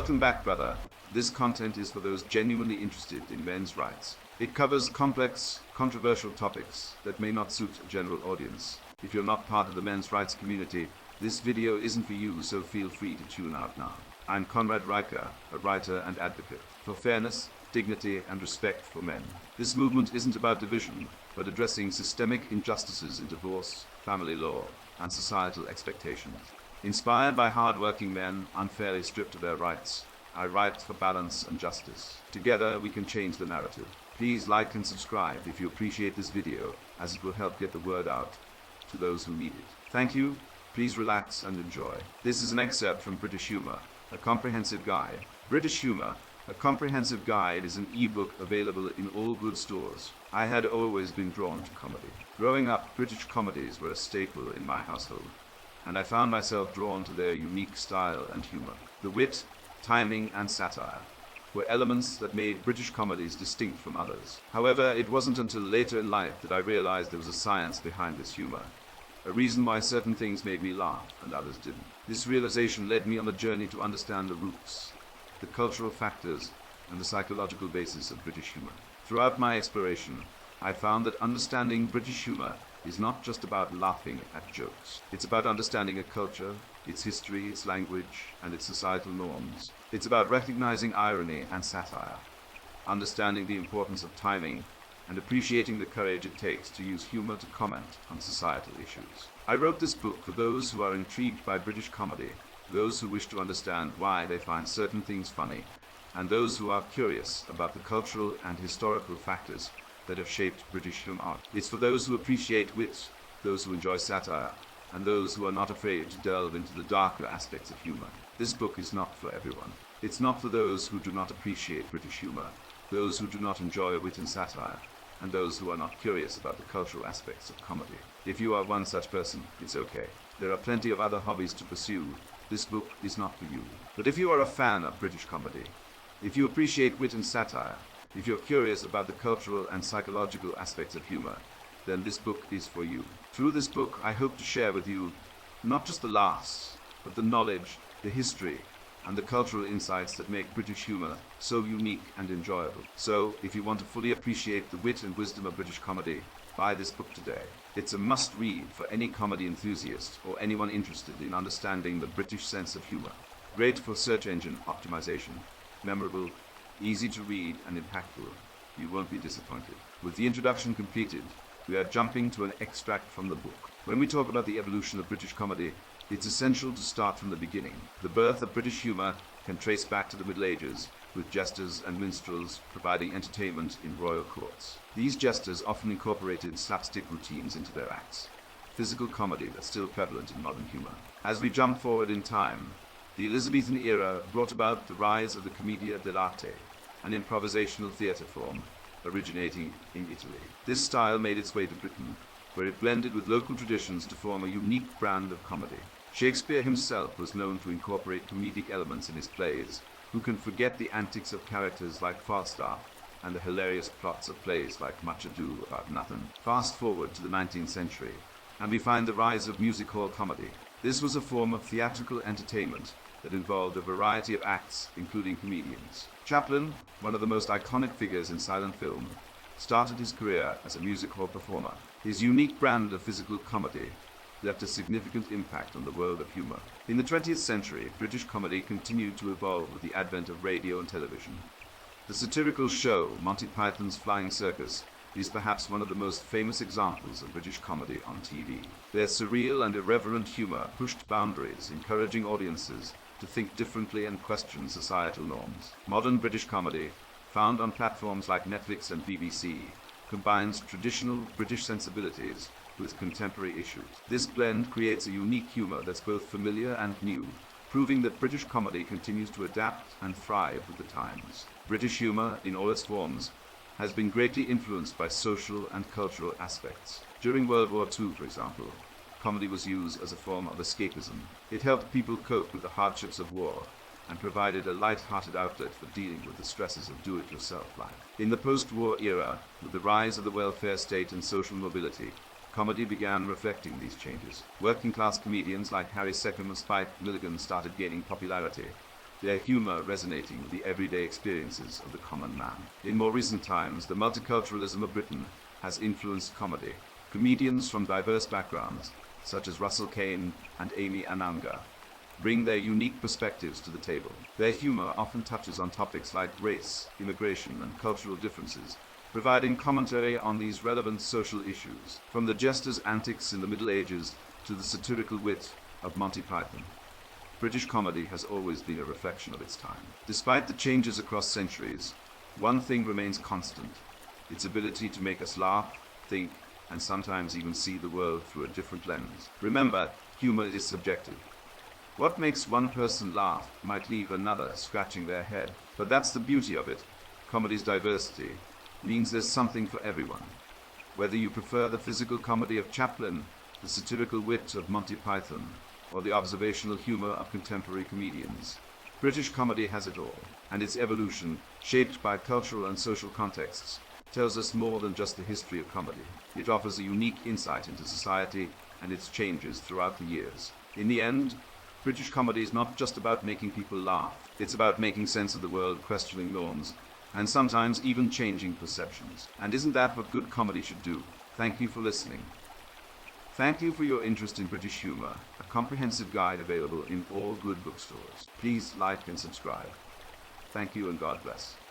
Welcome back, brother. This content is for those genuinely interested in men's rights. It covers complex, controversial topics that may not suit a general audience. If you're not part of the men's rights community, this video isn't for you, so feel free to tune out now. I'm Conrad Riker, a writer and advocate for fairness, dignity, and respect for men. This movement isn't about division, but addressing systemic injustices in divorce, family law, and societal expectations. Inspired by hard-working men unfairly stripped of their rights, I write for balance and justice. Together, we can change the narrative. Please like and subscribe if you appreciate this video, as it will help get the word out to those who need it. Thank you. Please relax and enjoy. This is an excerpt from British Humour, a comprehensive guide. British Humour, a comprehensive guide, is an ebook available in all good stores. I had always been drawn to comedy. Growing up, British comedies were a staple in my household, and I found myself drawn to their unique style and humour. The wit, timing, and satire were elements that made British comedies distinct from others. However, it wasn't until later in life that I realized there was a science behind this humour, a reason why certain things made me laugh and others didn't. This realization led me on a journey to understand the roots, the cultural factors, and the psychological basis of British humour. Throughout my exploration, I found that understanding British humour is not just about laughing at jokes. It's about understanding a culture, its history, its language, and its societal norms. It's about recognizing irony and satire, understanding the importance of timing, and appreciating the courage it takes to use humor to comment on societal issues. I wrote this book for those who are intrigued by British comedy, those who wish to understand why they find certain things funny, and those who are curious about the cultural and historical factors that have shaped British film art. It's for those who appreciate wit, those who enjoy satire, and those who are not afraid to delve into the darker aspects of humor. This book is not for everyone. It's not for those who do not appreciate British humor, those who do not enjoy wit and satire, and those who are not curious about the cultural aspects of comedy. If you are one such person, it's okay. There are plenty of other hobbies to pursue. This book is not for you. But if you are a fan of British comedy, if you appreciate wit and satire, if you're curious about the cultural and psychological aspects of humor, then this book is for you. Through this book, I hope to share with you not just the laughs, but the knowledge, the history, and the cultural insights that make British humor so unique and enjoyable. So, if you want to fully appreciate the wit and wisdom of British comedy, buy this book today. It's a must-read for any comedy enthusiast or anyone interested in understanding the British sense of humor. Great for search engine optimization, memorable, easy to read, and impactful. You won't be disappointed. With the introduction completed, we are jumping to an extract from the book. When we talk about the evolution of British comedy, it's essential to start from the beginning. The birth of British humour can trace back to the Middle Ages, with jesters and minstrels providing entertainment in royal courts. These jesters often incorporated slapstick routines into their acts, physical comedy that's still prevalent in modern humour. As we jump forward in time, the Elizabethan era brought about the rise of the commedia dell'arte, an improvisational theatre form originating in Italy. This style made its way to Britain, where it blended with local traditions to form a unique brand of comedy. Shakespeare himself was known to incorporate comedic elements in his plays. Who can forget the antics of characters like Falstaff and the hilarious plots of plays like Much Ado About Nothing? Fast forward to the 19th century, and we find the rise of music hall comedy. This was a form of theatrical entertainment that involved a variety of acts, including comedians. Chaplin, one of the most iconic figures in silent film, started his career as a music hall performer. His unique brand of physical comedy left a significant impact on the world of humor. In the 20th century, British comedy continued to evolve with the advent of radio and television. The satirical show, Monty Python's Flying Circus, is perhaps one of the most famous examples of British comedy on TV. Their surreal and irreverent humor pushed boundaries, encouraging audiences to think differently and question societal norms. Modern British comedy, found on platforms like Netflix and BBC, combines traditional British sensibilities with contemporary issues. This blend creates a unique humor that's both familiar and new, proving that British comedy continues to adapt and thrive with the times. British humor, in all its forms, has been greatly influenced by social and cultural aspects. During World War II, for example, comedy was used as a form of escapism. It helped people cope with the hardships of war and provided a light-hearted outlet for dealing with the stresses of do-it-yourself life. In the post-war era, with the rise of the welfare state and social mobility, comedy began reflecting these changes. Working-class comedians like Harry Seckham and Spike Milligan started gaining popularity, their humor resonating with the everyday experiences of the common man. In more recent times, the multiculturalism of Britain has influenced comedy. Comedians from diverse backgrounds, such as Russell Kane and Amy Ananga, bring their unique perspectives to the table. Their humor often touches on topics like race, immigration, and cultural differences, providing commentary on these relevant social issues, from the jester's antics in the Middle Ages to the satirical wit of Monty Python. British comedy has always been a reflection of its time. Despite the changes across centuries, one thing remains constant: its ability to make us laugh, think, and sometimes even see the world through a different lens. Remember, humor is subjective. What makes one person laugh might leave another scratching their head. But that's the beauty of it. Comedy's diversity means there's something for everyone. Whether you prefer the physical comedy of Chaplin, the satirical wit of Monty Python, or the observational humor of contemporary comedians, British comedy has it all, and its evolution, shaped by cultural and social contexts, tells us more than just the history of comedy. It offers a unique insight into society and its changes throughout the years. In the end, British comedy is not just about making people laugh. It's about making sense of the world, questioning norms, and sometimes even changing perceptions. And isn't that what good comedy should do? Thank you for listening. Thank you for your interest in British humor, a comprehensive guide available in all good bookstores. Please like and subscribe. Thank you and God bless.